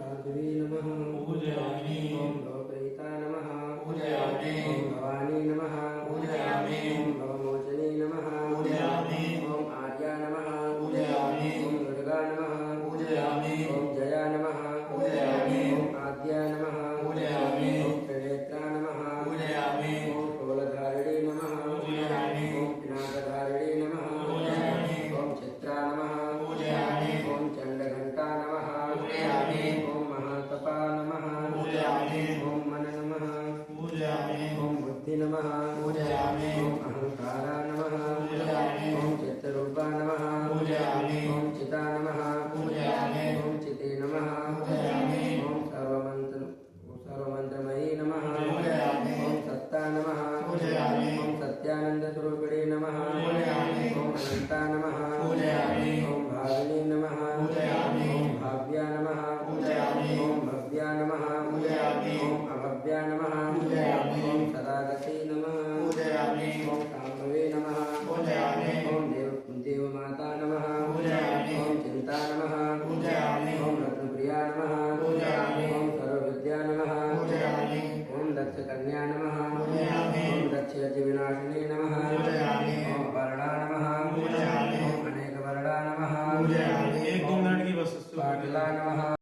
शार्दुले नमः पूजयामि ओम भवप्रीता नमः पूजयामि ओम भवानी नमः पूजयामि ओम भवमोचने नमः पूजयामि ओम आर्या नमः पूजयामि ओम दुर्गा नमः पूजयामि ओम जया नमः पूजयामि ओम आद्या नमः पूजयामि ओम त्रिनेत्रा नमः पूजयामि ओम शूलधारिणे नमः पूजयामि ओम पिनाकधारिणे नमः पूजयामि ओम चित्रा नमः पूजयामि ओम चंडघंटा नमः पूजयामि ओम महातपा नमः पूजयामि ओम मन नमः पूजयामि ओम बुद्धि नमः पूजयामि ओम अहंकारा नमः पूजयामि ओम चित्तरूपा नमः पूजयामि ओम चिता नमः पूजयामि ओम चिते नमः पूजयामि ओम सर्वमंत्रमयी नमः पूजयामि ओम सत्ता नमः पूजयामि ओम सत्यानंद स्वरूपिणे नमः पूजयामि ओम अनंता नमः पूजयामि ओम भाविनी नमः पूजयामि ओम भाव्या नमः पूजयामि ओम भव्या नमः पूजयामि ओम अभव्या नमः पूजयामि ओम सदागते नमः पूजयामि ओम कामवे नमः पूजयामि ओम देवमाता नमः पूजयामि ओम चिंता नमः पूजयामि ओम रत्नप्रिया नमः पूजयामि ओम सर्वविद्या नमः पूजयामि ओम दक्षकन्या नमः पूजयामि ओम दक्षयज्ञविनाशिने नमः पूजयामि